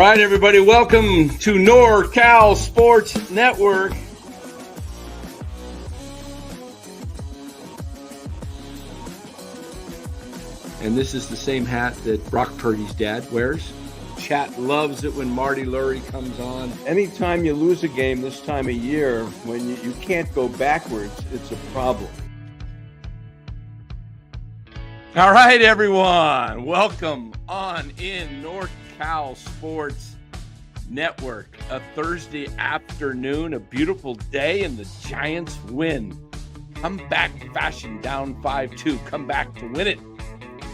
right, everybody, welcome to NorCal Sports Network. And this is the same hat that Brock Purdy's dad wears. Chat loves it when Marty Lurie comes on. Anytime you lose a game this time of year, when you can't go backwards, it's a problem. All right, everyone. Welcome on in NorCal Sports Network. A Thursday afternoon, a beautiful day, and the Giants win. Comeback fashion, down 5-2. Come back to win it.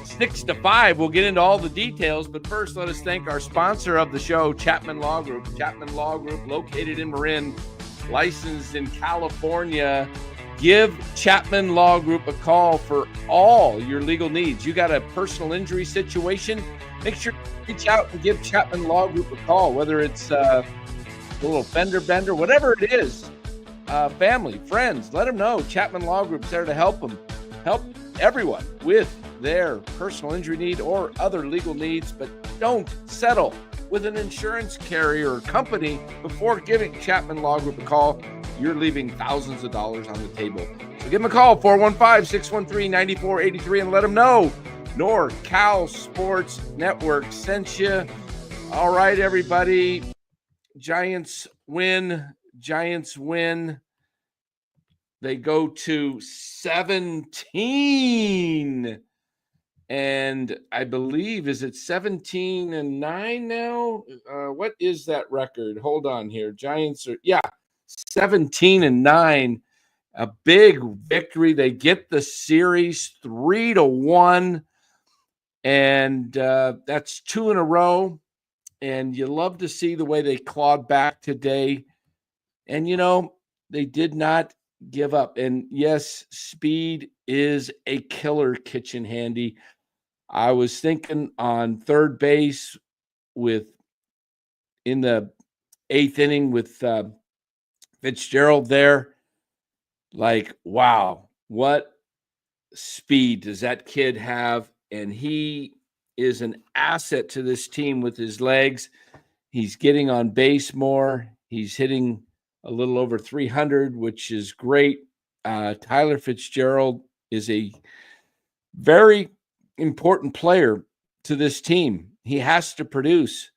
6-5. We'll get into all the details, but first let us thank our sponsor of the show, Chapman Law Group. Chapman Law Group, located in Marin, licensed in California. Give Chapman Law Group a call for all your legal needs. You got a personal injury situation? Make sure to reach out and give Chapman Law Group a call, whether it's a little fender bender, whatever it is. Family, friends, let them know. Chapman Law Group's there to help them. Help everyone with their personal injury need or other legal needs, but don't settle with an insurance carrier or company before giving Chapman Law Group a call. You're leaving thousands of dollars on the table. So give them a call, 415-613-9483, and let them know NorCal Sports Network sent you. All right, everybody. Giants win. Giants win. They go to 17. And I believe, is it 17-9 now? What is that record? Hold on here. Giants are, 17-9. A big victory. They get the series 3-1. And that's 2 in a row. And you love to see the way they clawed back today. And, they did not give up. And yes, speed is a killer, Kitchen Handy. I was thinking on third base in the 8th inning with Fitzgerald there, like, wow, what speed does that kid have? And he is an asset to this team with his legs. He's getting on base more. He's hitting a little over 300, which is great. Tyler Fitzgerald is a very important player to this team. He has to produce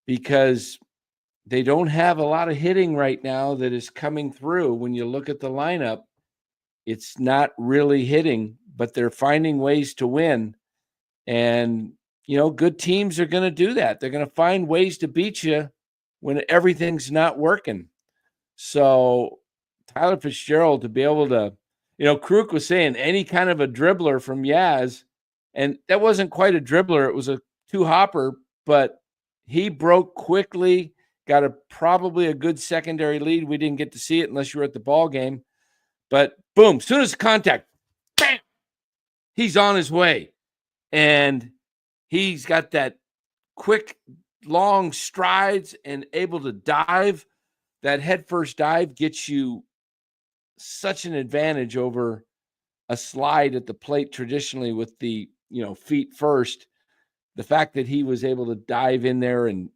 because they don't have a lot of hitting right now that is coming through. When you look at the lineup, it's not really hitting, but they're finding ways to win. And, good teams are going to do that. They're going to find ways to beat you when everything's not working. So Tyler Fitzgerald to be able to, Kruk was saying any kind of a dribbler from Yaz, and that wasn't quite a dribbler. It was a two-hopper, but he broke quickly, got probably a good secondary lead. We didn't get to see it unless you were at the ball game. But boom, soon as contact, bam, he's on his way. And he's got that quick, long strides and able to dive. That headfirst dive gets you such an advantage over a slide at the plate traditionally with the, feet first. The fact that he was able to dive in there and,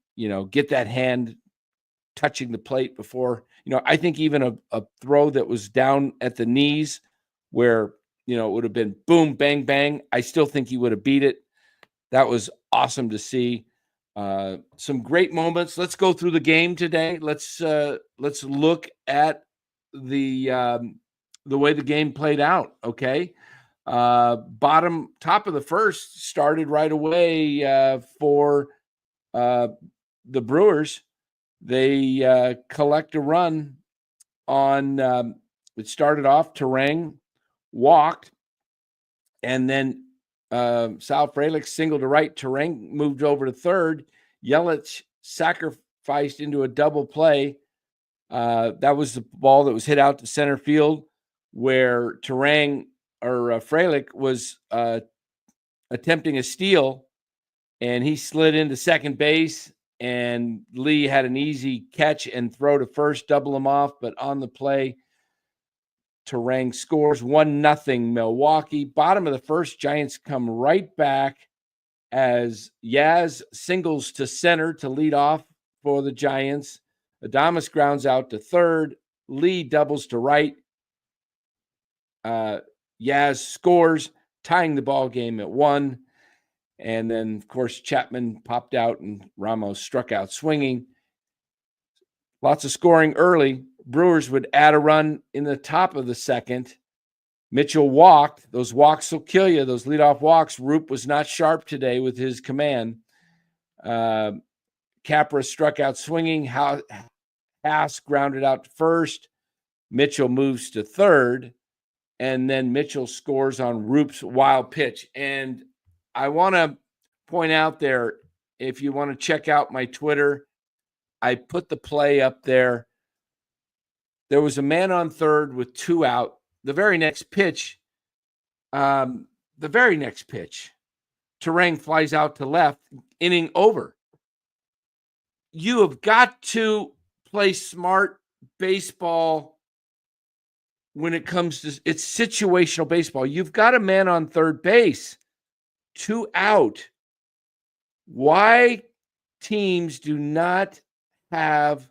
get that hand touching the plate before, I think even a throw that was down at the knees where, it would have been boom, bang, bang. I still think he would have beat it. That was awesome to see. Some great moments. Let's go through the game today. Let's look at the way the game played out. Okay. Top of the first started right away for the Brewers. They collect a run on it started off, Terang walked, and then Sal Frelick singled to right. Terang moved over to third. Yelich sacrificed into a double play. That was the ball that was hit out to center field where Terang or Frelick was attempting a steal, and he slid into second base, and Lee had an easy catch and throw to first, double him off, but on the play, Terang scores 1-0 Milwaukee. Bottom of the first, Giants come right back as Yaz singles to center to lead off for the Giants. Adames grounds out to third. Lee doubles to right. Yaz scores, tying the ball game at 1. And then, of course, Chapman popped out and Ramos struck out swinging. Lots of scoring early. Brewers would add a run in the top of the second. Mitchell walked. Those walks will kill you. Those leadoff walks. Roop was not sharp today with his command. Capra struck out swinging. Haas grounded out to first. Mitchell moves to third. And then Mitchell scores on Roop's wild pitch. And I want to point out there, if you want to check out my Twitter, I put the play up there. There was a man on third with 2 out. The very next pitch, Terang flies out to left, inning over. You have got to play smart baseball when it comes to it's situational baseball. You've got a man on third base, 2 out. Why teams do not have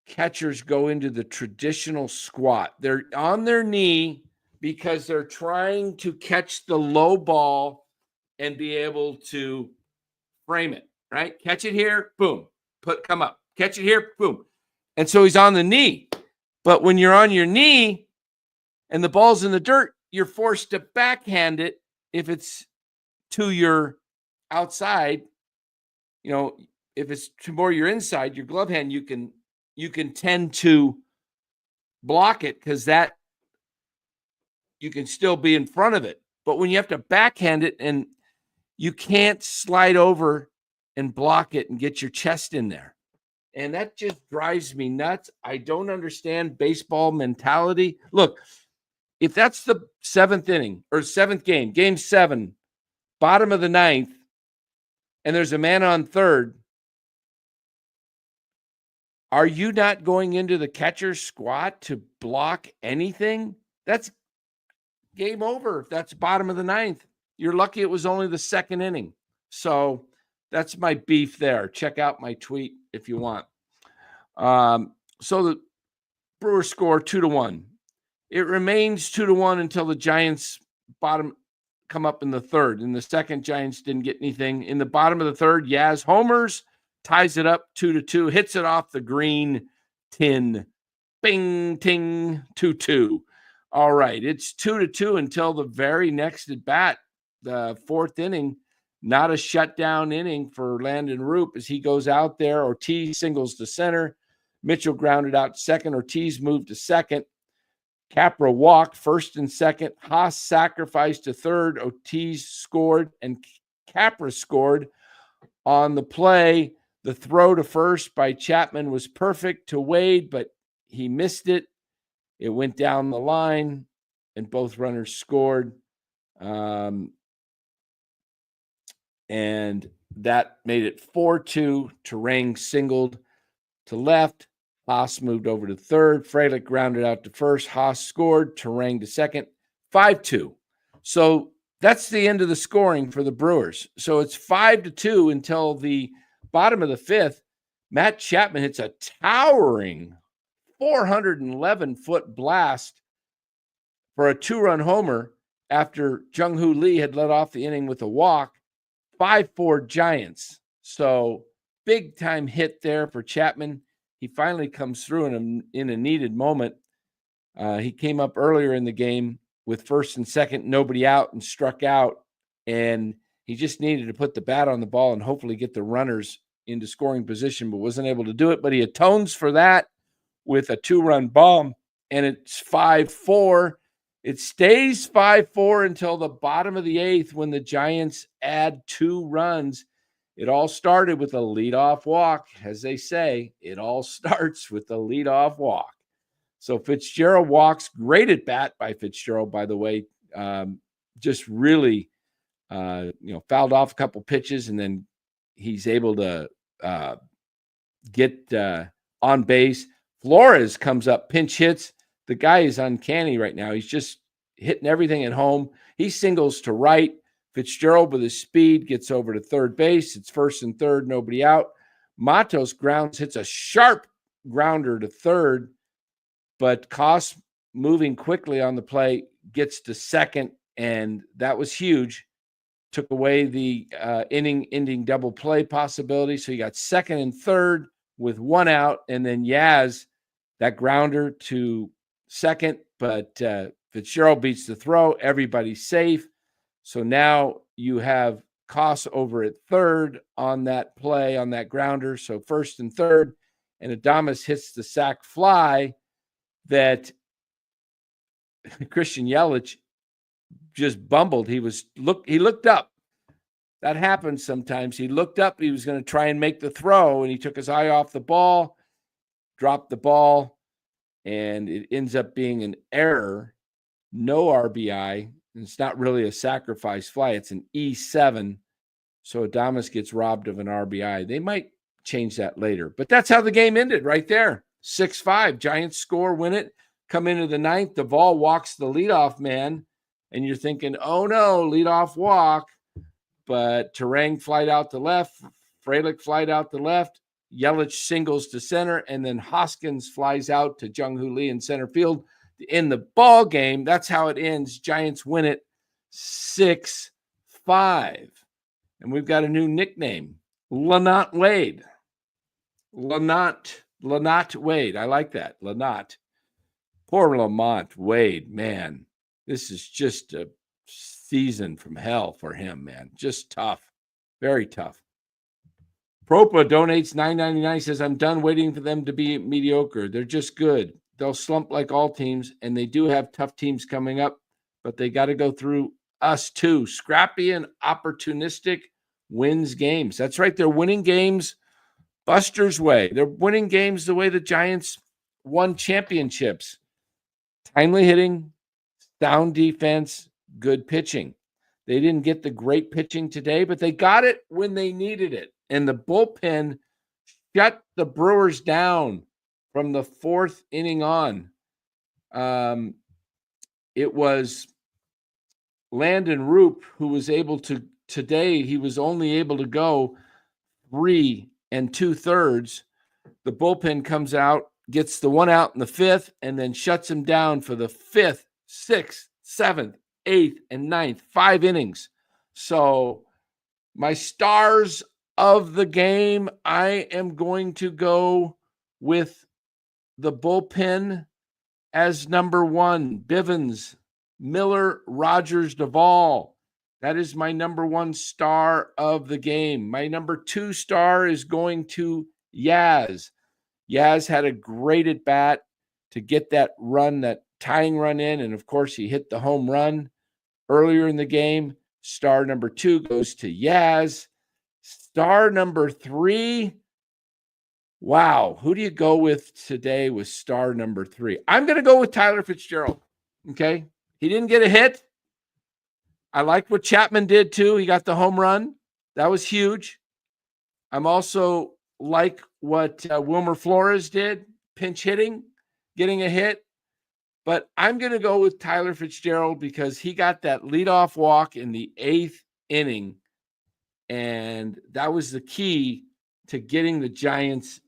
catchers go into the traditional squat? They're on their knee because they're trying to catch the low ball and be able to frame it, right? Catch it here, boom, come up. Catch it here, boom. And so he's on the knee. But when you're on your knee and the ball's in the dirt, you're forced to backhand it. If it's to your outside, if it's to more your inside, your glove hand, you can tend to block it because that you can still be in front of it. But when you have to backhand it and you can't slide over and block it and get your chest in there. And that just drives me nuts. I don't understand baseball mentality. Look, if that's the 7th inning or 7th game, game 7, bottom of the 9th, and there's a man on third, are you not going into the catcher's squat to block anything? That's game over. If that's bottom of the 9th. You're lucky it was only the 2nd inning. So that's my beef there. Check out my tweet if you want. So the Brewers score 2-1. It remains 2-1 until the Giants come up in the third. In the second, Giants didn't get anything. In the bottom of the third, Yaz homers, ties it up 2-2, hits it off the green tin. Bing, ting, 2-2. All right, it's 2-2 until the very next at bat, the 4th inning. Not a shutdown inning for Landon Roop as he goes out there. Ortiz singles to center. Mitchell grounded out to second. Ortiz moved to second. Capra walked first and second. Haas sacrificed to third. Ortiz scored, and Capra scored on the play. The throw to first by Chapman was perfect to Wade, but he missed it. It went down the line, and both runners scored. And that made it 4-2. Terang singled to left. Haas moved over to third. Frelick grounded out to first. Haas scored. Terang to second. 5-2. So that's the end of the scoring for the Brewers. So it's 5-2 until the bottom of the 5th. Matt Chapman hits a towering 411-foot blast for a 2-run homer after Jung-Hoo Lee had led off the inning with a walk. 5-4 Giants. So big time hit there for Chapman. He finally comes through in a needed moment. He came up earlier in the game with first and second, nobody out, and struck out. And he just needed to put the bat on the ball and hopefully get the runners into scoring position, but wasn't able to do it. But he atones for that with a 2-run bomb, and it's 5-4. It stays 5-4 until the bottom of the 8th when the Giants add 2 runs. It all started with a leadoff walk. As they say, it all starts with a leadoff walk. So Fitzgerald walks. Great at bat by Fitzgerald, by the way. Just really, fouled off a couple pitches, and then he's able to get on base. Flores comes up, pinch hits. The guy is uncanny right now. He's just hitting everything at home. He singles to right. Fitzgerald with his speed gets over to third base. It's first and third, nobody out. Matos grounds, hits a sharp grounder to third, but Koss moving quickly on the play gets to second, and that was huge. Took away the inning-ending double play possibility. So you got second and third with one out, and then Yaz, that grounder to second, but Fitzgerald beats the throw. Everybody's safe. So now you have Koss over at third on that play, on that grounder. So first and third, and Adames hits the sac fly that Christian Yelich just bumbled. He looked up. That happens sometimes. He looked up. He was going to try and make the throw, and he took his eye off the ball, dropped the ball, and it ends up being an error. No RBI. And it's not really a sacrifice fly. It's an E7. So Adames gets robbed of an RBI. They might change that later. But that's how the game ended right there. 6-5. Giants score, win it. Come into the ninth. Duvall walks the leadoff man. And you're thinking, oh no, leadoff walk. But Terang flied out to left. Frelick flied out to left. Yelich singles to center. And then Hoskins flies out to Jung-Hoo Lee in center field. In the ball game, that's how it ends. Giants win it 6-5. And we've got a new nickname, LaMonte Wade. LaMonte Wade. I like that. LaMonte. Poor LaMonte Wade, man. This is just a season from hell for him, man. Just tough. Very tough. Propa donates $9.99, says, I'm done waiting for them to be mediocre. They're just good. They'll slump like all teams, and they do have tough teams coming up, but they got to go through us too. Scrappy and opportunistic wins games. That's right. They're winning games Buster's way. They're winning games the way the Giants won championships. Timely hitting, sound defense, good pitching. They didn't get the great pitching today, but they got it when they needed it. And the bullpen shut the Brewers down from the fourth inning on. It was Landon Roop who was able to, today, he was only able to go 3 2/3. The bullpen comes out, gets the one out in the fifth, and then shuts him down for the fifth, sixth, seventh, eighth, and ninth, 5 innings. So my stars of the game, I am going to go with the bullpen as number 1. Bivens, Miller, Rogers, Duvall. That is my number 1 star of the game. My number 2 star is going to Yaz. Yaz had a great at bat to get that run, that tying run in. And of course, he hit the home run earlier in the game. Star number 2 goes to Yaz. Star number 3. Wow. Who do you go with today with star number 3? I'm going to go with Tyler Fitzgerald. Okay. He didn't get a hit. I like what Chapman did too. He got the home run. That was huge. I'm also like what Wilmer Flores did, pinch hitting, getting a hit. But I'm going to go with Tyler Fitzgerald because he got that leadoff walk in the 8th inning. And that was the key to getting the Giants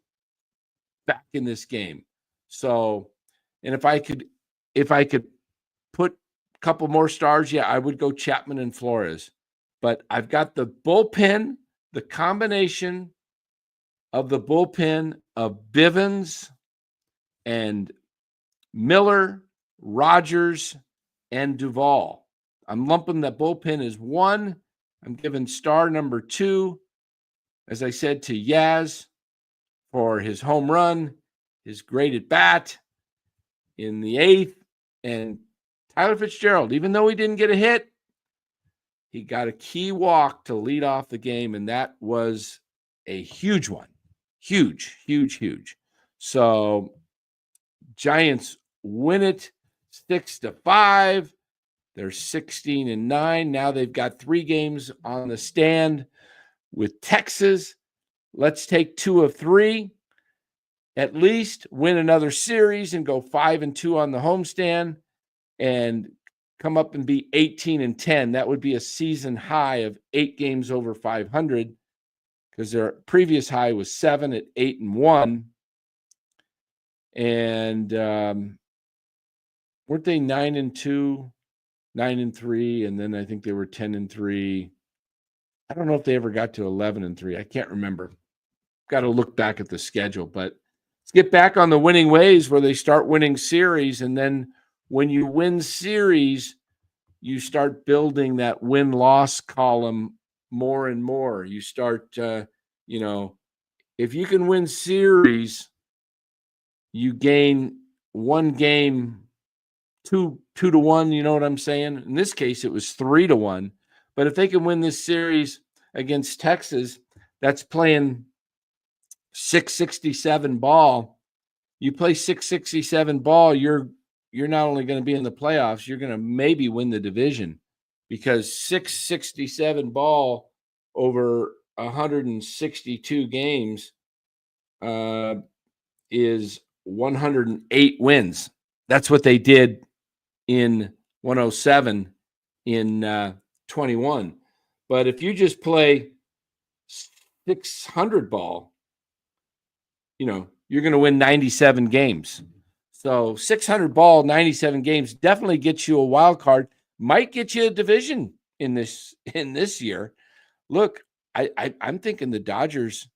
back in this game. So, and if I could put a couple more stars, yeah, I would go Chapman and Flores. But I've got the bullpen, the combination of the bullpen of Bivens and Miller, Rogers, and Duvall. I'm lumping the bullpen as 1. I'm giving star number 2, as I said, to Yaz for his home run, his great at bat in the 8th, and Tyler Fitzgerald, even though he didn't get a hit, he got a key walk to lead off the game, and that was a huge one. Huge, huge, huge. So Giants win it 6-5. They're 16-9. Now they've got 3 games on the stand with Texas. Let's take 2 of 3. At least win another series and go 5-2 on the homestand and come up and be 18-10. That would be a season high of 8 games over 500, because their previous high was 7 at 8-1. And weren't they 9-2, 9-3, and then I think they were 10-3. I don't know if they ever got to 11-3. I can't remember. Got to look back at the schedule, but let's get back on the winning ways where they start winning series. And then when you win series, you start building that win-loss column more and more. You start, if you can win series, you gain one game 2-1. You know what I'm saying? In this case, it was 3-1. But if they can win this series against Texas, that's playing 667 ball. You play 667 ball, you're not only going to be in the playoffs, you're going to maybe win the division, because 667 ball over 162 games is 108 wins. That's what they did in 107 in 21. But if you just play 600 ball, you're going to win 97 games. So 600 ball, 97 games definitely gets you a wild card. Might get you a division in this year. Look, I'm thinking the Dodgers,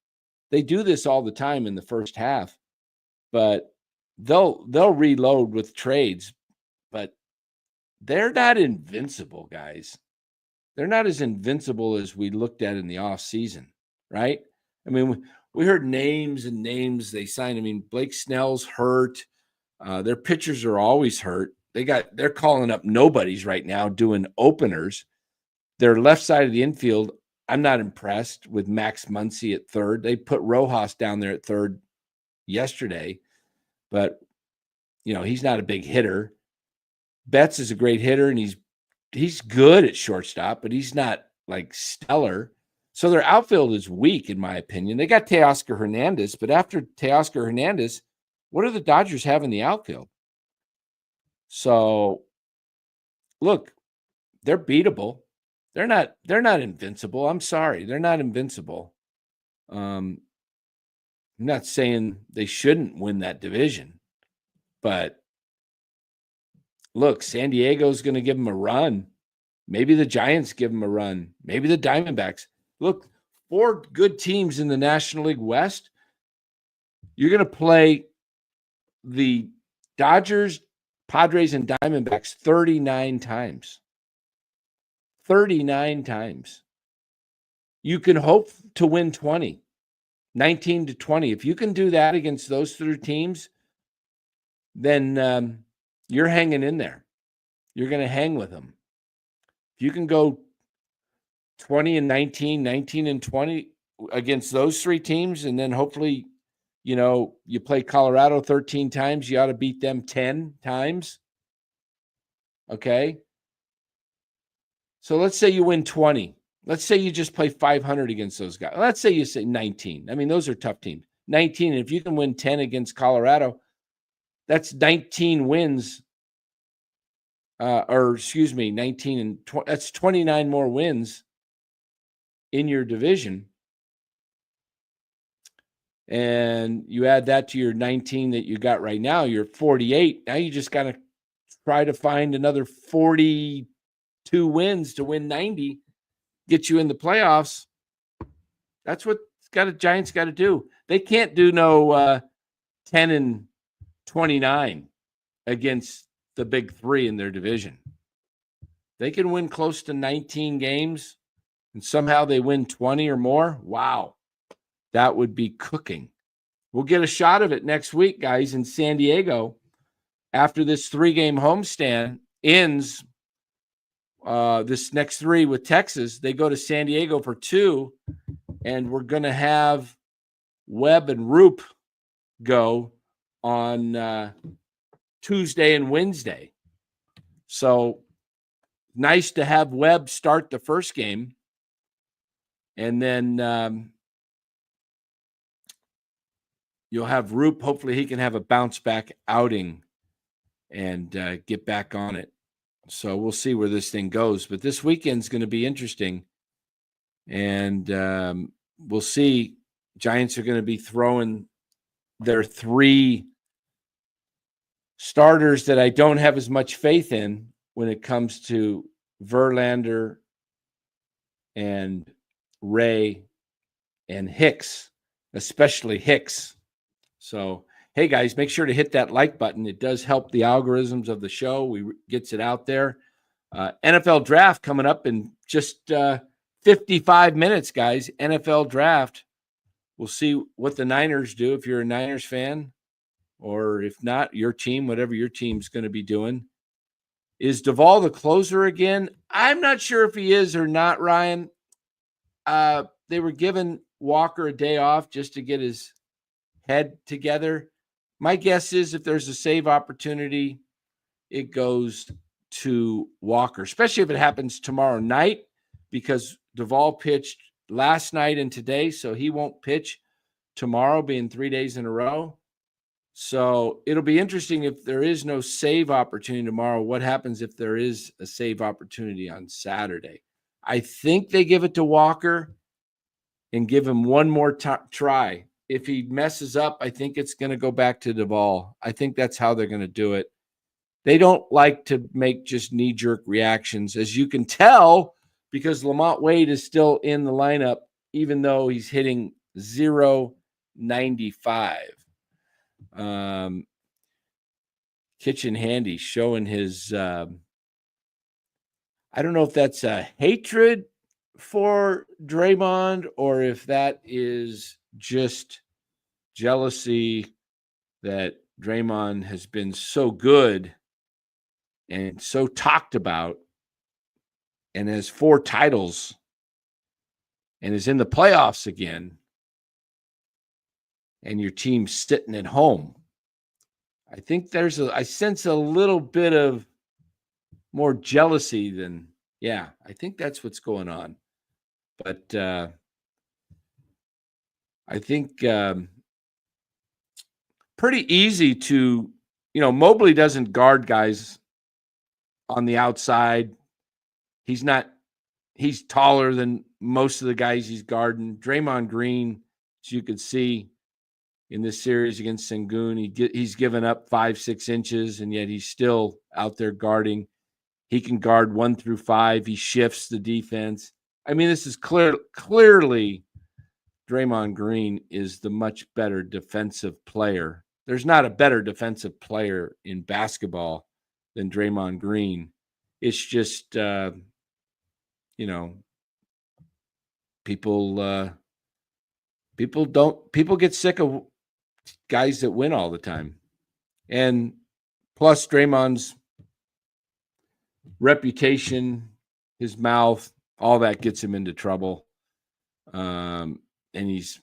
they do this all the time in the first half, but they'll reload with trades. But they're not invincible, guys. They're not as invincible as we looked at in the offseason, right? I mean, we heard names and names they signed. I mean, Blake Snell's hurt. Their pitchers are always hurt. They're calling up nobodies right now doing openers. Their left side of the infield, I'm not impressed with Max Muncy at third. They put Rojas down there at third yesterday, but he's not a big hitter. Betts is a great hitter, and he's good at shortstop, but he's not like stellar. So their outfield is weak, in my opinion. They got Teoscar Hernandez, but after Teoscar Hernandez, what do the Dodgers have in the outfield? So, look, they're beatable. They're not invincible. I'm sorry. They're not invincible. I'm not saying they shouldn't win that division, but look, San Diego's going to give them a run. Maybe the Giants give them a run. Maybe the Diamondbacks. Look, 4 good teams in the National League West. You're going to play the Dodgers, Padres, and Diamondbacks 39 times. 39 times. You can hope to win 20, 19-20. If you can do that against those 3 teams, then you're hanging in there. You're going to hang with them. If you can go 20-19, 19-20 against those 3 teams, and then hopefully, you play Colorado 13 times, you ought to beat them 10 times. Okay? So let's say you win 20. Let's say you just play 500 against those guys. Let's say you say 19. I mean, those are tough teams. 19, and if you can win 10 against Colorado, that's 19 wins. 19 and 20. That's 29 more wins in your division. And you add that to your 19 that you got right now, you're 48. Now you just got to try to find another 42 wins to win 90, get you in the playoffs. That's what Giants got to do. They can't do no 10-29 against the big 3 in their division. They can win close to 19 games and somehow they win 20 or more. Wow. That would be cooking. We'll get a shot of it next week, guys, in San Diego. After this 3-game homestand ends, this next 3 with Texas, they go to San Diego for 2, and we're going to have Webb and Roop go on Tuesday and Wednesday. So nice to have Webb start the first game, and then you'll have Roop. Hopefully he can have a bounce back outing and get back on it. So we'll see where this thing goes. But this weekend's going to be interesting. And we'll see. Giants are going to be throwing their 3 starters that I don't have as much faith in when it comes to Verlander and Ray and Hicks, especially Hicks. So, hey guys, make sure to hit that like button. It does help the algorithms of the show. Gets it out there. NFL draft coming up in just 55 minutes, guys. NFL draft. We'll see what the Niners do if you're a Niners fan, or if not, your team, whatever your team's going to be doing. Is Duvall the closer again? I'm not sure if he is or not, Ryan. They were giving Walker a day off just to get his head together. My guess is if there's a save opportunity, it goes to Walker, especially if it happens tomorrow night, because Duvall pitched last night and today, so he won't pitch tomorrow, being 3 days in a row. So it'll be interesting if there is no save opportunity tomorrow. What happens if there is a save opportunity on Saturday? I think they give it to Walker and give him one more try. If he messes up, I think it's going to go back to Duvall. I think that's how they're going to do it. They don't like to make just knee-jerk reactions, as you can tell, because LaMonte Wade is still in the lineup, even though he's hitting .095. Kitchen Handy showing his I don't know if that's a hatred for Draymond or if that is just jealousy that Draymond has been so good and so talked about and has 4 titles and is in the playoffs again, and your team's sitting at home. I think I sense a little bit of more jealousy than, I think that's what's going on. But I think pretty easy to, Mobley doesn't guard guys on the outside. He's taller than most of the guys he's guarding. Draymond Green, as you can see in this series against Sengun, he's given up 5-6 inches, and yet he's still out there guarding. He can guard 1 through 5. He shifts the defense. I mean, this is clearly Draymond Green is the much better defensive player. There's not a better defensive player in basketball than Draymond Green. It's just, people get sick of guys that win all the time. And plus Draymond's reputation, his mouth, all that gets him into trouble. And he's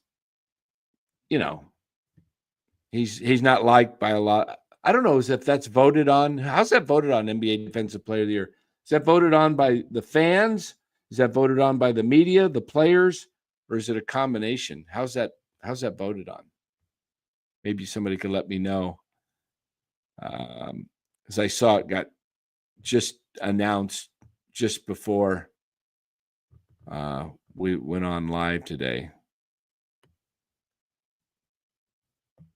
not liked by a lot. I don't know if that's voted on. How's that voted on, NBA Defensive Player of the Year? Is that voted on by the fans? Is that voted on by the media, the players, or is it a combination? How's that voted on? Maybe somebody could let me know. As I saw it got just announced just before we went on live today.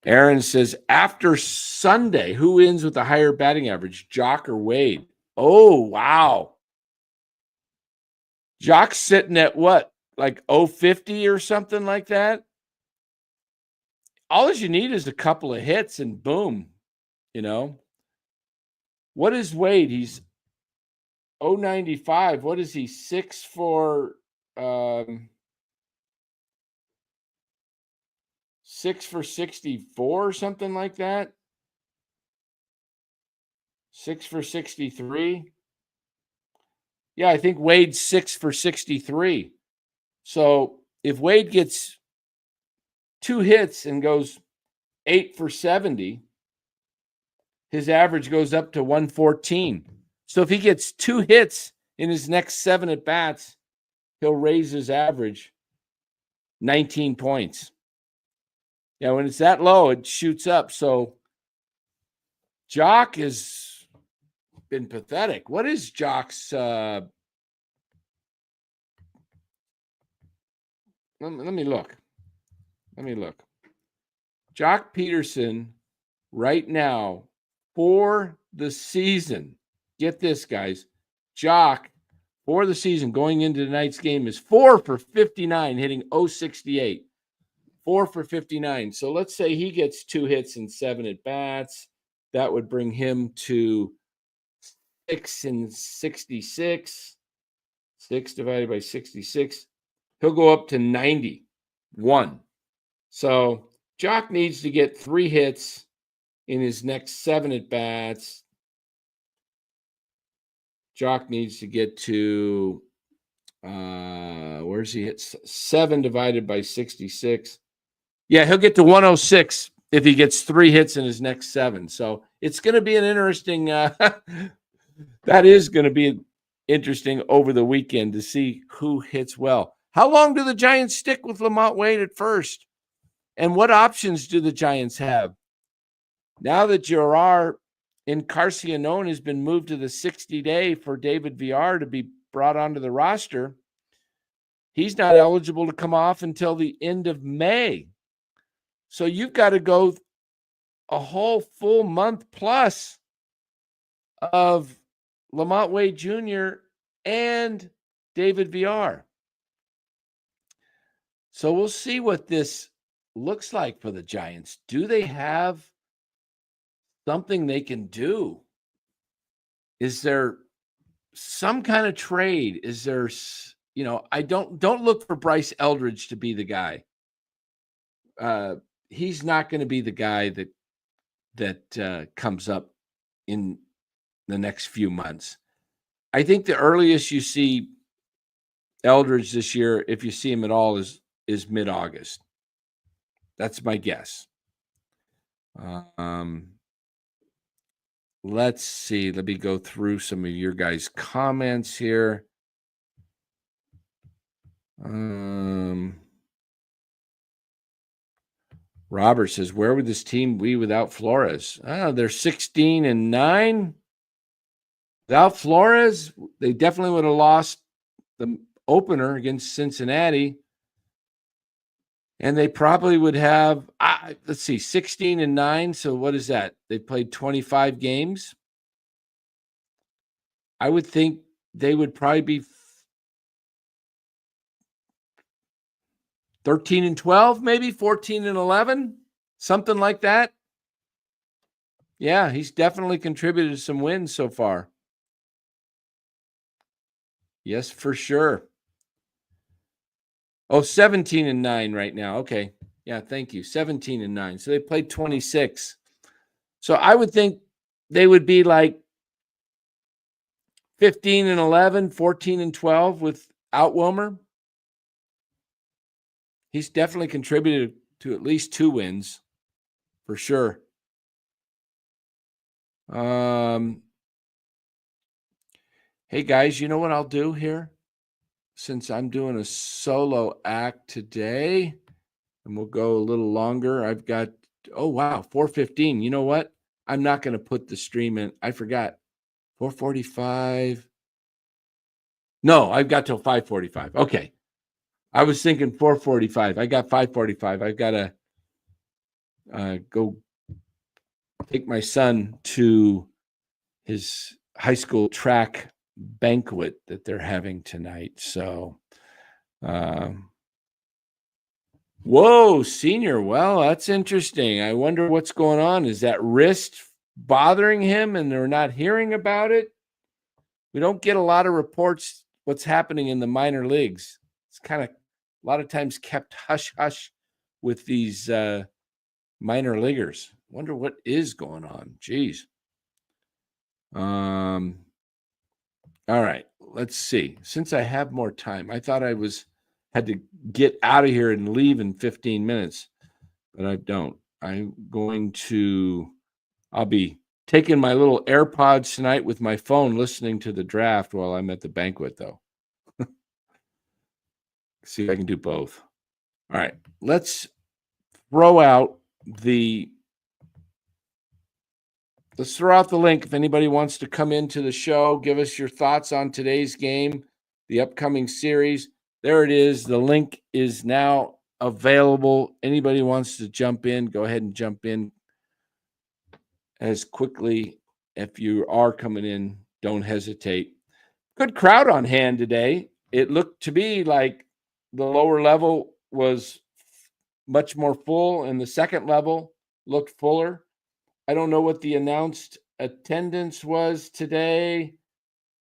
Aaron says, after Sunday, who wins with a higher batting average, Jock or Wade? Oh, wow. Jock's sitting at what, like 050 or something like that? All you need is a couple of hits and boom, What is Wade? He's 095. What is he, 6 for 64 or something like that? 6 for 63. Yeah, I think Wade's 6 for 63. So if Wade gets 2 hits and goes 8 for 70, his average goes up to 114. So if he gets 2 hits in his next 7 at-bats, he'll raise his average 19 points. Yeah, when it's that low, it shoots up. So Jock is been pathetic. What is Jock's? Let me look. Jock Peterson right now for the season. Get this, guys. Jock for the season going into tonight's game is 4 for 59, hitting .068. 4 for 59. So let's say he gets 2 hits and 7 at bats. That would bring him to 6 and 66. 6 divided by 66. He'll go up to 91. So Jock needs to get 3 hits in his next 7 at bats. Jock needs to get to where's he hit? 7 divided by 66. Yeah, he'll get to 106 if he gets 3 hits in his next 7. So it's going to be an interesting. That is going to be interesting over the weekend to see who hits well. How long do the Giants stick with LaMonte Wade at first? And what options do the Giants have? Now that Gerard Encarnacion has been moved to the 60-day for David Villar to be brought onto the roster, he's not eligible to come off until the end of May. So you've got to go a whole full month plus of LaMonte Wade Jr. and David Villar. So we'll see what this looks like for the Giants. Do they have something they can do? Is there some kind of trade? Is there, I don't look for Bryce Eldridge to be the guy. He's not going to be the guy that comes up in the next few months. I think the earliest you see Eldridge this year, if you see him at all, is mid-August. That's my guess. Let's see. Let me go through some of your guys' comments here. Robert says, where would this team be without Flores? They're 16-9. Without Flores, they definitely would have lost the opener against Cincinnati. And they probably would have, 16-9. So what is that? They played 25 games. I would think they would probably be 13-12, maybe 14-11, something like that. Yeah, he's definitely contributed some wins so far. Yes, for sure. Oh, 17-9 right now. Okay. Yeah, thank you. 17-9. So they played 26. So I would think they would be like 15-11, 14-12 without Wilmer. He's definitely contributed to at least 2 wins for sure. Hey guys, you know what I'll do here? Since I'm doing a solo act today, and we'll go a little longer. I've got, 4:15. You know what? I'm not going to put the stream in. I forgot. 4:45. No, I've got till 5:45. Okay. I was thinking 4:45. I got 5:45. I've got to go take my son to his high school track banquet that they're having tonight. So, whoa, senior. Well, that's interesting. I wonder what's going on. Is that wrist bothering him and they're not hearing about it? We don't get a lot of reports what's happening in the minor leagues. It's kind of a lot of times kept hush-hush with these minor leaguers. Wonder what is going on. Jeez. All right, let's see. Since I have more time, I thought I had to get out of here and leave in 15 minutes, but I don't. I'll be taking my little AirPods tonight with my phone, listening to the draft while I'm at the banquet, though. See if I can do both. All right, let's throw out the let's throw out the link if anybody wants to come into the show. Give us your thoughts on today's game, the upcoming series. There it is. The link is now available. Anybody wants to jump in, go ahead and jump in as quickly. If you are coming in, don't hesitate. Good crowd on hand today. It looked to me like the lower level was much more full and the second level looked fuller. I don't know what the announced attendance was today.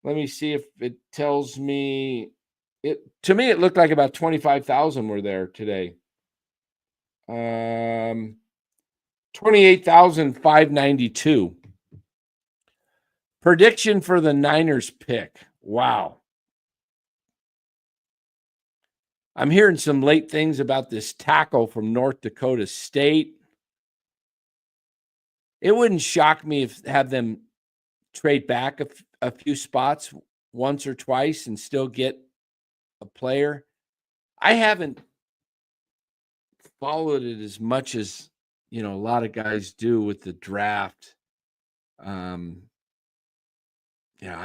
Let me see if it tells me. To me, it looked like about 25,000 were there today. 28,592. Prediction for the Niners pick. Wow. I'm hearing some late things about this tackle from North Dakota State. It wouldn't shock me if have them trade back a few spots once or twice and still get a player. I haven't followed it as much as, a lot of guys do with the draft. I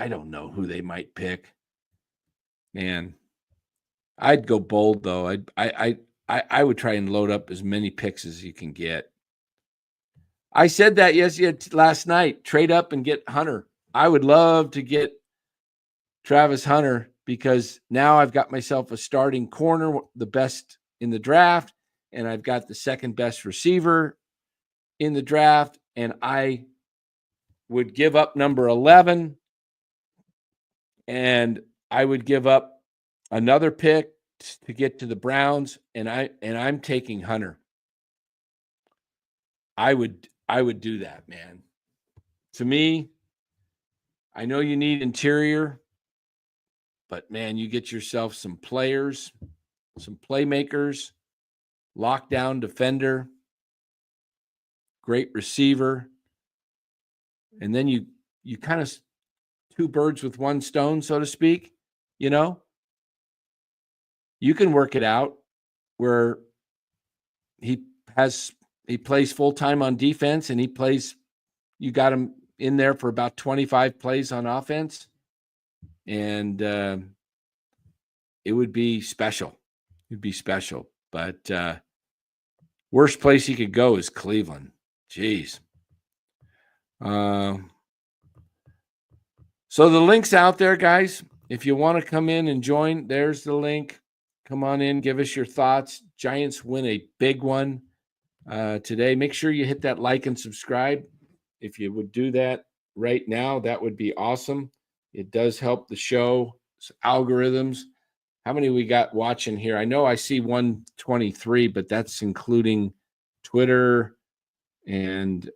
don't know who they might pick. Man, I'd go bold though. I would try and load up as many picks as you can get. I said that last night. Trade up and get Hunter. I would love to get Travis Hunter because now I've got myself a starting corner, the best in the draft, and I've got the second best receiver in the draft, and I would give up number 11, and I would give up another pick to get to the Browns, and I'm taking Hunter. I would do that, man. To me, I know you need interior, but man, you get yourself some players, some playmakers, lockdown defender, great receiver, and then you kind of two birds with one stone, so to speak. You can work it out where he plays full-time on defense and you got him in there for about 25 plays on offense. And it would be special. It'd be special. But worst place he could go is Cleveland. Jeez. So the link's out there, guys. If you want to come in and join, there's the link. Come on in, give us your thoughts. Giants win a big one today. Make sure you hit that like and subscribe. If you would do that right now, that would be awesome. It does help the show algorithms. How many we got watching here? I know I see 123, but that's including Twitter and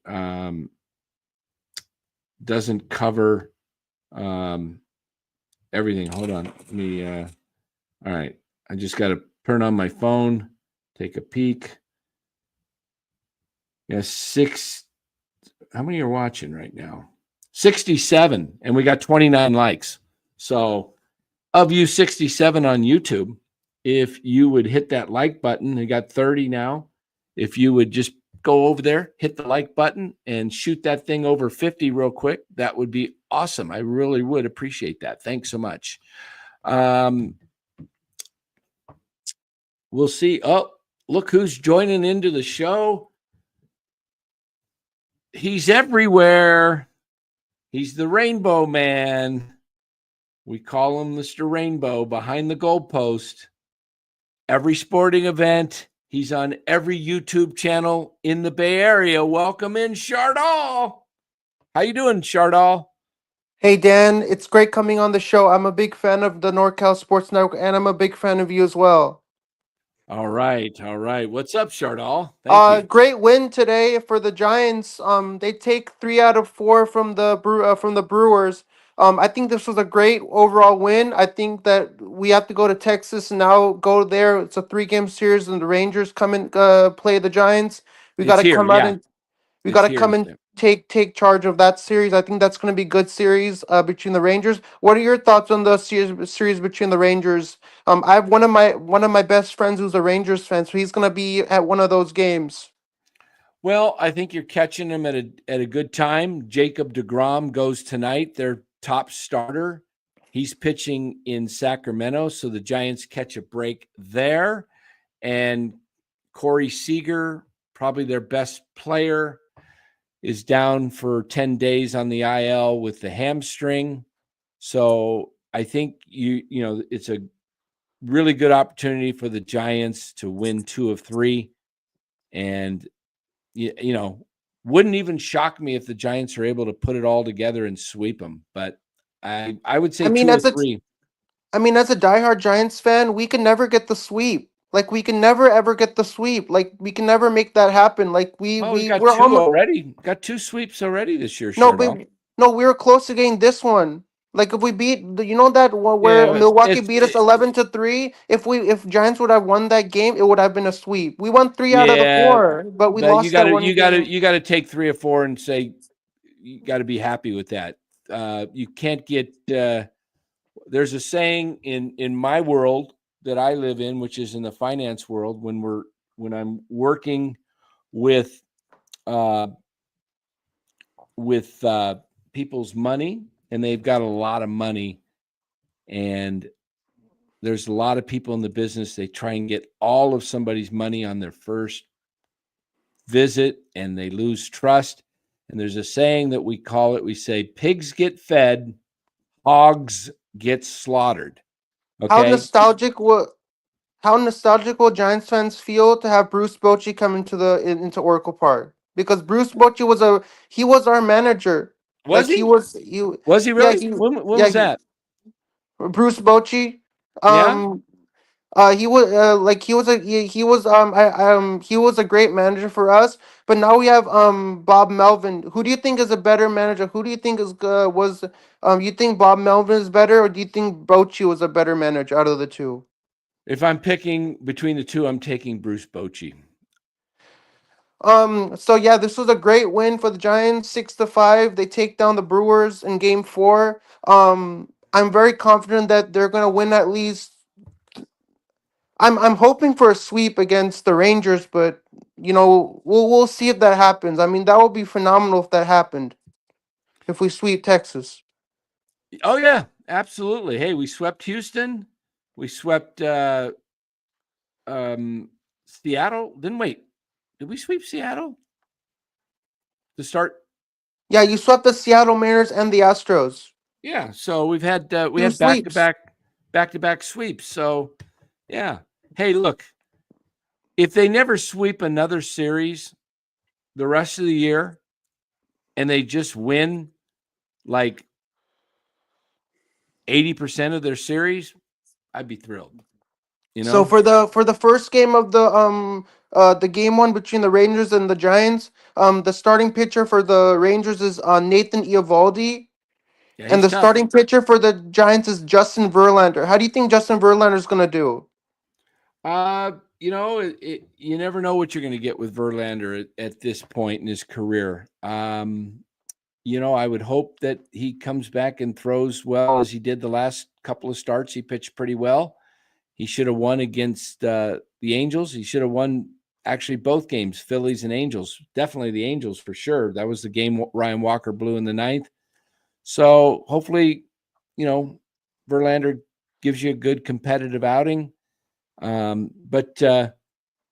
doesn't cover everything. Hold on. Let me all right. I just got to turn on my phone, take a peek. Yes, how many are watching right now? 67, and we got 29 likes. So of you 67 on YouTube, if you would hit that like button, we got 30 now. If you would just go over there, hit the like button, and shoot that thing over 50 real quick, that would be awesome. I really would appreciate that. Thanks so much. We'll see. Oh, look who's joining into the show. He's everywhere. He's the Rainbow Man. We call him Mr. Rainbow behind the goalpost. Every sporting event. He's on every YouTube channel in the Bay Area. Welcome in, Shardall. How you doing, Shardall? Hey, Dan. It's great coming on the show. I'm a big fan of the NorCal Sports Network, and I'm a big fan of you as well. All right. What's up, Shardall? Thank you. Great win today for the Giants. They take 3 out of 4 from the Brewers. I think this was a great overall win. I think that we have to go to Texas and now go there. It's a 3-game series, and the Rangers come and play the Giants. We got to come out and we got to come and take charge of that series. I think that's going to be a good series between the Rangers. What are your thoughts on the series between the Rangers? I have one of my best friends who's a Rangers fan, so he's going to be at one of those games. Well, I think you're catching them at a good time. Jacob deGrom goes tonight, their top starter. He's pitching in Sacramento, so the Giants catch a break there. And Corey Seager, probably their best player, is down for 10 days on the IL with the hamstring. So I think it's a really good opportunity for the Giants to win 2 of 3. And wouldn't even shock me if the Giants are able to put it all together and sweep them. But I would say I mean, 2 or as a 3. as a diehard Giants fan, we can never get the sweep. Like we can never ever get the sweep. Like we can never make that happen. Like Well, we got we're 2 almost already. Got 2 sweeps already this year, no, Shardall. but no, we were close to getting this one. Like if we beat that one Yeah, where but Milwaukee beat us 11-3. If Giants would have won that game, it would have been a sweep. We won 3 out of 4, but we but you lost that got to one game. take 3 or 4 and say you got to be happy with that. You can't get. There's a saying in my world that I live in, which is in the finance world, when I'm working with uh, people's money, and they've got a lot of money, and there's a lot of people in the business. They try and get all of somebody's money on their first visit, and they lose trust. And there's a saying that we say, pigs get fed, hogs get slaughtered. How Okay. nostalgic will how nostalgic will Giants fans feel to have Bruce Bochy come into Oracle Park? Because Bruce Bochy was our manager. Was Like he he? was he Was he yeah really? he When yeah was he, that? Bruce Bochy. Yeah. Um he was like he was a great manager for us, but now we have Bob Melvin. Who do you think is a better manager? Who do you think is was you think Bob Melvin is better, or do you think Bochy was a better manager out of the two? If I'm picking between the two, I'm taking Bruce Bochy. So yeah, this was a great win for the Giants, 6-5. They take down the Brewers in game 4. I'm very confident that they're gonna win at least. I'm hoping for a sweep against the Rangers, but we'll see if that happens. I mean, that would be phenomenal if that happened. If we sweep Texas. Oh yeah, absolutely. Hey, we swept Houston. We swept Seattle. Then wait, did we sweep Seattle to start? Yeah, you swept the Seattle Mariners and the Astros. Yeah. So we Two had sweeps. back to back sweeps. So yeah. Hey, look, if they never sweep another series the rest of the year, and they just win like 80% of their series, I'd be thrilled. So for the first game of the game one between the Rangers and the Giants, the starting pitcher for the Rangers is Nathan Eovaldi, Yeah, and he's the tough. starting pitcher for the Giants is Justin Verlander. How do you think Justin Verlander is gonna do? You never know what you're going to get with Verlander at this point in his career. I would hope that he comes back and throws well as he did the last couple of starts. He pitched pretty well. He should have won against the Angels. He should have won actually both games, Phillies and Angels. Definitely the Angels for sure. That was the game Ryan Walker blew in the ninth. So hopefully, Verlander gives you a good competitive outing. But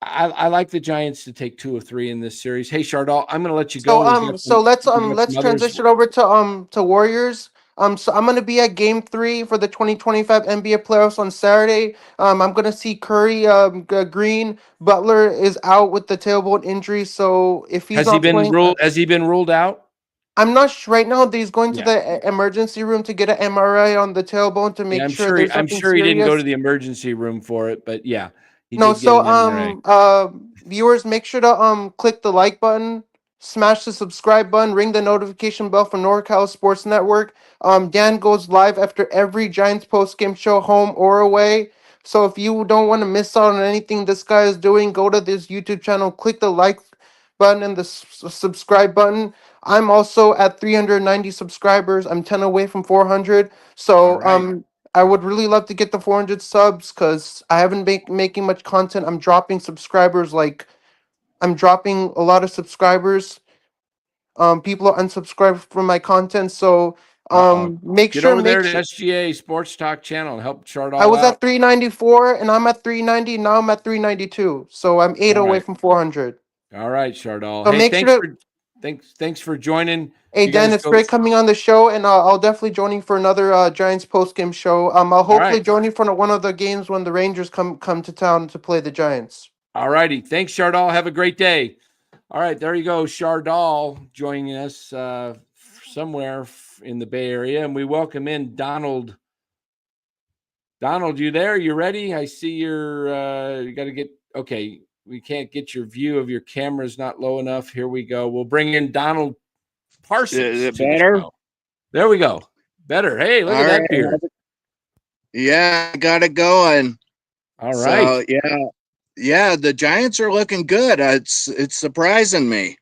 I like the Giants to take 2 or 3 in this series. Hey, Shardall, I'm going to let you go. So We got let's some others. transition over to Warriors. So I'm gonna be at Game 3 for the 2025 NBA playoffs on Saturday. I'm gonna see Curry, Green. Butler is out with the tailbone injury, so if he's not playing, Has he been ruled out? I'm not sure right now that he's going to Yeah. the emergency room to get an MRI on the tailbone to Yeah, make sure there's I'm nothing sure he didn't go to serious. the emergency room for it, but yeah, he No, did get so an MRA. viewers, make sure to click the like button, smash the subscribe button, ring the notification bell for NorCal Sports Network. Dan goes live after every Giants post game show, home or away. So if you don't want to miss out on anything this guy is doing, go to this YouTube channel, click the like button and the subscribe button. I'm also at 390 subscribers. I'm 10 away from 400. All So right. I would really love to get the 400 subs because I haven't been making much content. I'm dropping subscribers like I'm dropping a lot of subscribers. People are unsubscribed from my content, so Uh-oh. make Get sure over make there to SGA Sports Talk channel and help I Shardall was out. at 394 and I'm at 390. Now I'm at 392. So I'm eight All away right. from 400. All right, Shardall. So Hey, make sure to. thanks for joining. Hey You Dan, guys it's go. great coming on the show, and I'll definitely join you for another Giants post game show. I'll All hopefully right. join you for one of the games when the Rangers come to town to play the Giants. All righty. Thanks, Shardall. Have a great day. All right, there you go. Shardall joining us somewhere in the Bay Area, and we welcome in Donald. Donald, you there? You ready? I see you got to get, okay. We can't get your view of your camera's not low enough. Here we go. We'll bring in Donald Parsons Is it to the better? show. There we go. Better. Hey, look All at that right. beard. Yeah, I got it going. All right. So yeah, the Giants are looking good. It's surprising me.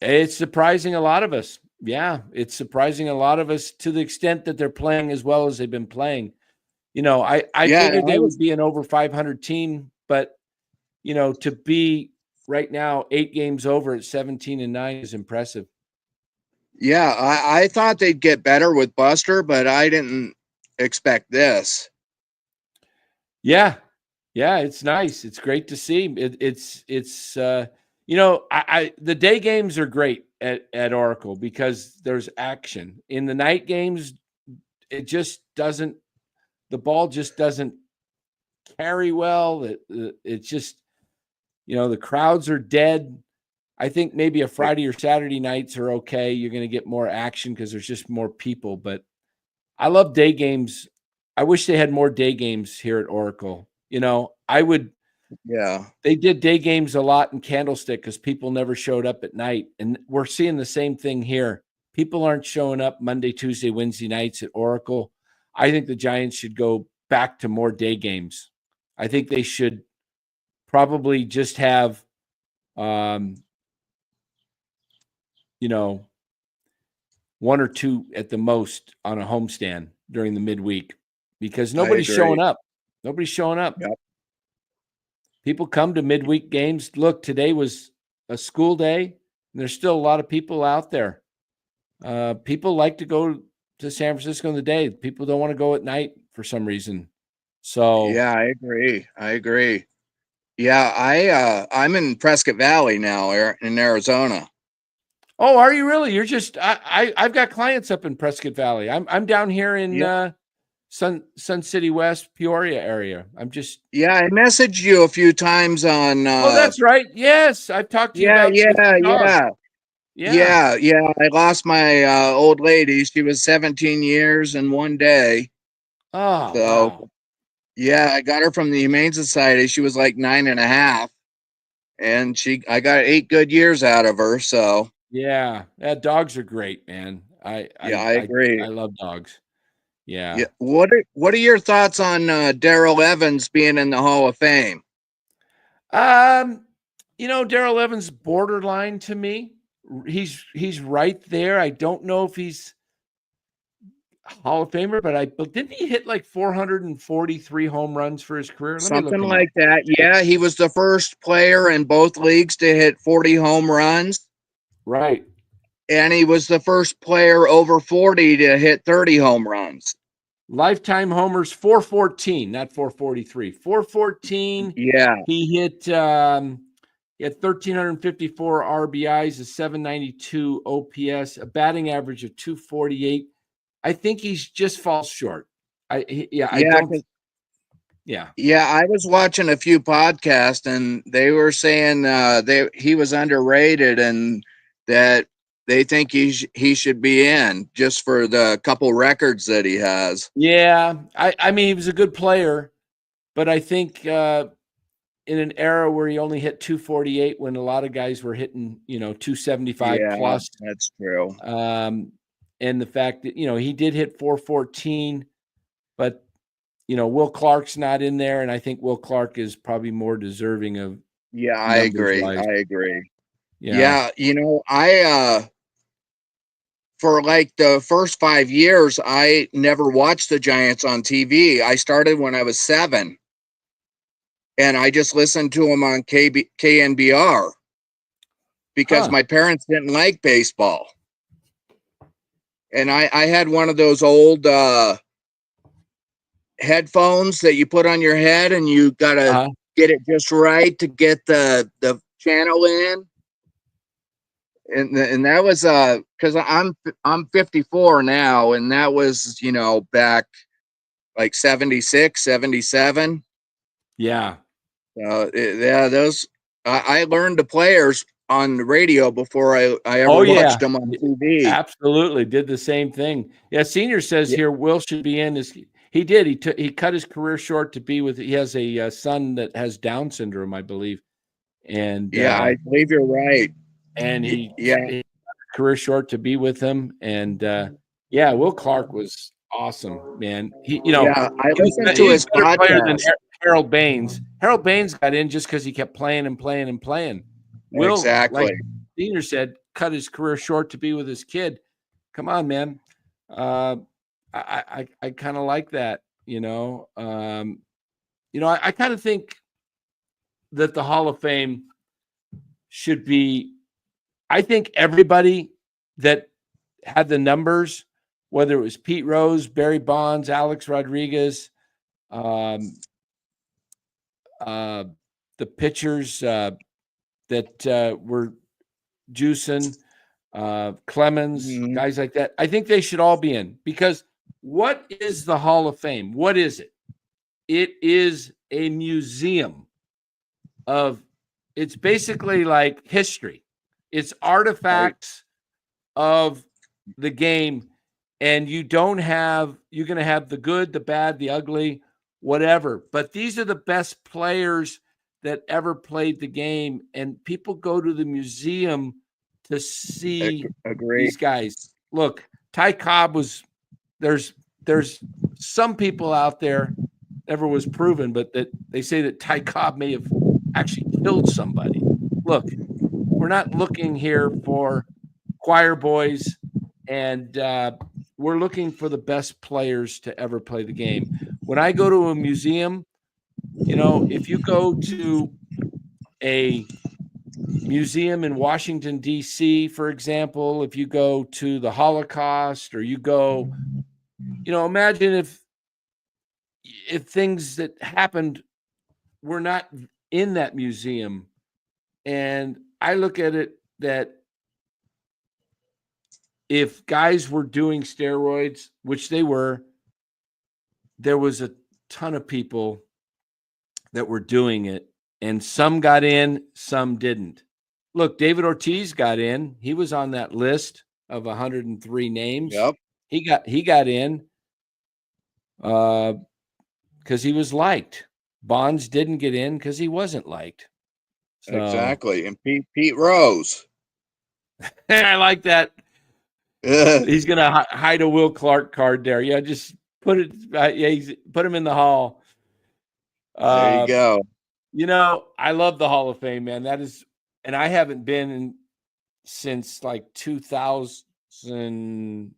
It's surprising a lot of us. Yeah, it's surprising a lot of us to the extent that they're playing as well as they've been playing. I Yeah, figured I they was would be an over 500 team, but to be right now 8 games over at 17-9 is impressive. yeah, I thought they'd get better with Buster, but I didn't expect this. Yeah, it's nice. It's great to see. It's the day games are great at Oracle because there's action. In the night games, it just doesn't. The ball just doesn't carry well. It's just the crowds are dead. I think maybe a Friday or Saturday nights are okay. You're going to get more action because there's just more people. But I love day games. I wish they had more day games here at Oracle. I would. Yeah. They did day games a lot in Candlestick because people never showed up at night. And we're seeing the same thing here. People aren't showing up Monday, Tuesday, Wednesday nights at Oracle. I think the Giants should go back to more day games. I think they should probably just have, one or two at the most on a homestand during the midweek because nobody's showing up. Nobody's showing up. Yep. People come to midweek games. Look, today was a school day, and there's still a lot of people out there. People like to go to San Francisco in the day. People don't want to go at night for some reason. So Yeah, I agree. Yeah, I'm in Prescott Valley now, in Arizona. oh, are you really? You're just I've got clients up in Prescott Valley. I'm down here in Sun City West, Peoria area. I'm just Yeah, I messaged you a few times on oh, that's right. Yes, I've talked to you about the dog. Yeah. Yeah. I lost my old lady. She was 17 years in one day. Oh, So wow. yeah, I got her from the Humane Society. She was like 9.5, and I got 8 good years out of her. So Yeah, dogs are great, man. I agree. I love dogs. Yeah. Yeah. What are your thoughts on Darrell Evans being in the Hall of Fame? Darrell Evans borderline to me. He's right there. I don't know if he's Hall of Famer, but didn't he hit like 443 home runs for his career? Let me look Something him like up. that. Yeah, he was the first player in both leagues to hit 40 home runs. Right. And he was the first player over 40 to hit 30 home runs. Lifetime homers 414, not 443. 414. Yeah. He had 1,354 RBIs, a 792 OPS, a batting average of 248. I think he's just falls short. I don't. Yeah. Yeah, I was watching a few podcasts and they were saying he was underrated and that they think he should be in just for the couple records that he has. Yeah. I mean, he was a good player, but I think in an era where he only hit 248 when a lot of guys were hitting, 275 plus. That's true. And the fact that, he did hit 414, but Will Clark's not in there, and I think Will Clark is probably more deserving of. Yeah, I agree. Yeah. I for like the first 5 years, I never watched the Giants on TV. I started when I was 7, and I just listened to them on KNBR. because Huh. my parents didn't like baseball. And I had one of those old headphones that you put on your head, and you gotta Uh-huh. get it just right to get the channel in. And that was because I'm 54 now, and that was, you know, back like 76, 77. Yeah. Yeah, those I learned the players on the radio before I ever Oh, yeah. watched them on TV. Absolutely. Did the same thing. Yeah. Senior says here, Will should be in. He did. He cut his career short to be with. He has a son that has Down syndrome, I believe, and Yeah, I believe you're right. he Yeah, cut his career short to be with him. And yeah, Will Clark was awesome, man. He yeah. I listened to he was his a better player than podcast. Harold Baines. Harold Baines got in just because he kept playing and playing and playing. Will, like Exactly. Senior said, cut his career short to be with his kid. Come on, man. I kind of like that, I kind of think that the Hall of Fame should be, I think everybody that had the numbers, whether it was Pete Rose, Barry Bonds, Alex Rodriguez, the pitchers that were juicing, Clemens, Mhm. guys like that. I think they should all be in, because what is the Hall of Fame? What is it? It is a museum it's basically like history. It's artifacts of the game, and you're going to have the good, the bad, the ugly, whatever. But these are the best players that ever played the game, and people go to the museum to see Agree. these guys. Look, Ty Cobb was there's some people out there, never was proven, but that they say that Ty Cobb may have actually killed somebody. Look, we're not looking here for choir boys, and we're looking for the best players to ever play the game. When I go to a museum, if you go to a museum in Washington, D.C., for example, if you go to the Holocaust, or you go, imagine if things that happened were not in that museum. And I look at it that if guys were doing steroids, which they were, there was a ton of people that were doing it, and some got in, some didn't. Look, David Ortiz got in. He was on that list of 103 names. Yep. He got in because he was liked. Bonds didn't get in because he wasn't liked. So, Exactly. And Pete Rose. I like that. He's gonna hide a Will Clark card there. Yeah, just put it. Put him in the hall. There you go. I love the Hall of Fame, man. That is, and I haven't been in since like 2000.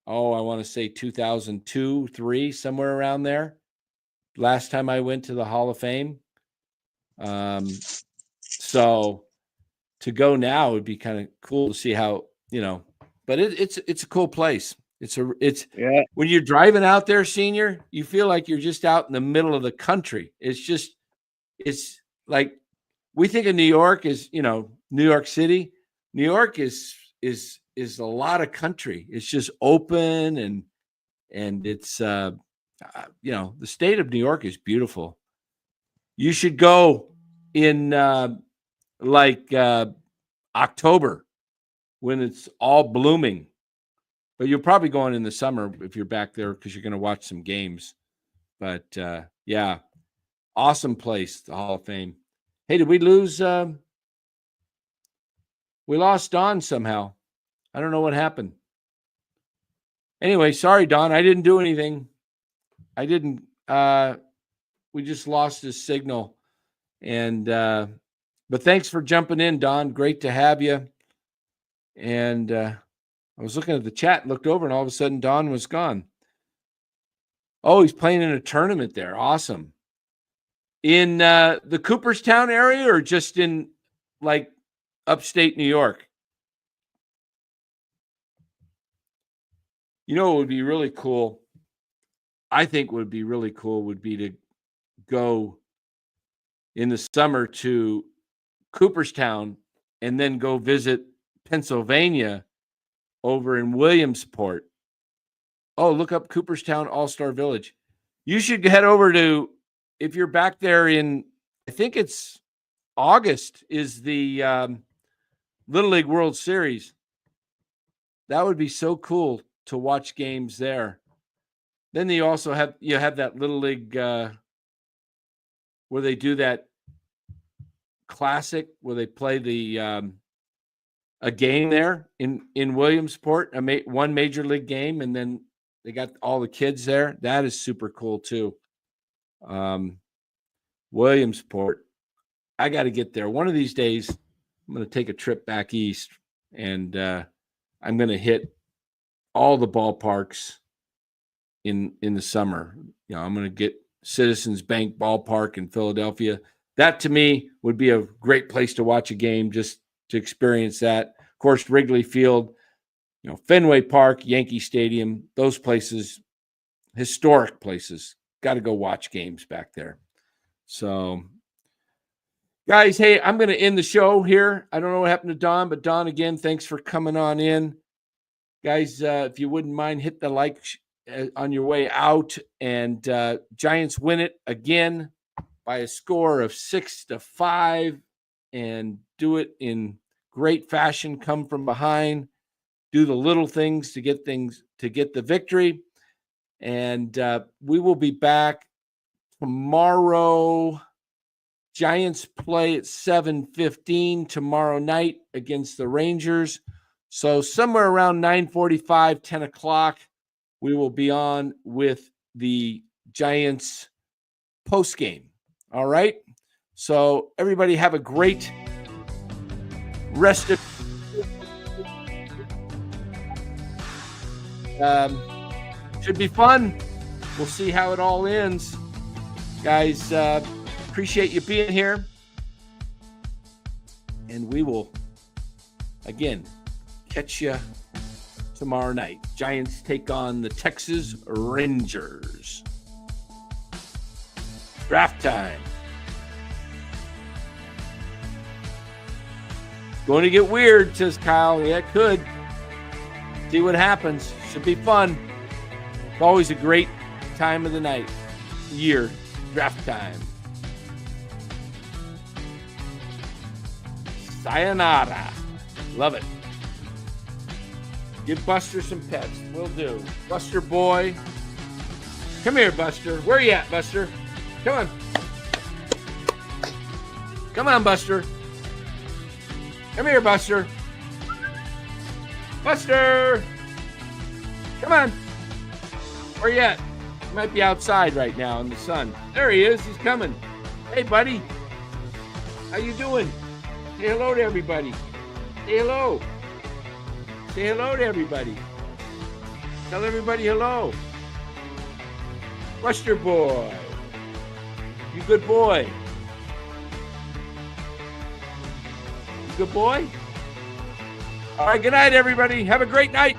Oh, I want to say 2002, 3, somewhere around there. Last time I went to the Hall of Fame. So to go now would be kind of cool to see how, but it's a cool place. It's when you're driving out there, Senior, you feel like you're just out in the middle of the country. It's like, we think of New York as, New York City. New York is a lot of country. It's just open, and it's the state of New York is beautiful. You should go in October, when it's all blooming. But you're probably going in the summer if you're back there, because you're going to watch some games. But yeah, awesome place, the Hall of Fame. Hey, did we lose? We lost Don somehow. I don't know what happened. Anyway, sorry, Don. I didn't do anything. I didn't. We just lost his signal. And but thanks for jumping in, Don. Great to have you. And I was looking at the chat and looked over, and all of a sudden Don was gone. Oh, he's playing in a tournament there. Awesome. In the Cooperstown area, or just in like upstate New York. You know what would be really cool? I think would be really cool would be to go in the summer to Cooperstown and then go visit Pennsylvania over in Williamsport. Oh, look up Cooperstown All-Star Village. You should head over to, if you're back there in, I think it's August, is the Little League World Series. That would be so cool to watch games there. Then you also have that Little League where they do that classic where they play the a game there in Williamsport, one major league game, and then they got all the kids there. That is super cool too. Williamsport. I got to get there. One of these days, I'm going to take a trip back east, and I'm going to hit all the ballparks in the summer. You know, I'm going to get Citizens Bank Ballpark in Philadelphia. That to me would be a great place to watch a game, just to experience that. Of course, Wrigley Field, you know, Fenway Park, Yankee Stadium, those places, historic places. Got to go watch games back there. So, guys, hey, I'm going to end the show here. I don't know what happened to Don, but Don, again, thanks for coming on in. Guys, if you wouldn't mind, hit the like on your way out. And Giants win it again by a score of 6-5, and do it in great fashion. Come from behind, do the little things to get the victory. And we will be back tomorrow. Giants play at 7:15 tomorrow night against the Rangers. So somewhere around 9:45, 10 o'clock, we will be on with the Giants postgame. All right. So everybody have a great rest of should be fun. We'll see how it all ends. Guys, appreciate you being here. And we will, again, catch you tomorrow night. Giants take on the Texas Rangers. Draft time. Going to get weird, says Kyle. Yeah, it could. See what happens. Should be fun. It's always a great time of the night. Year. Draft time. Sayonara. Love it. Give Buster some pets. Will do. Buster boy. Come here, Buster. Where you at, Buster? Come on. Come on, Buster. Come here, Buster. Buster! Come on. Where you at? He might be outside right now in the sun. There he is. He's coming. Hey, buddy. How you doing? Say hello to everybody. Say hello. Say hello to everybody. Tell everybody hello. Buster boy. You good boy. You good boy? All right, good night, everybody. Have a great night.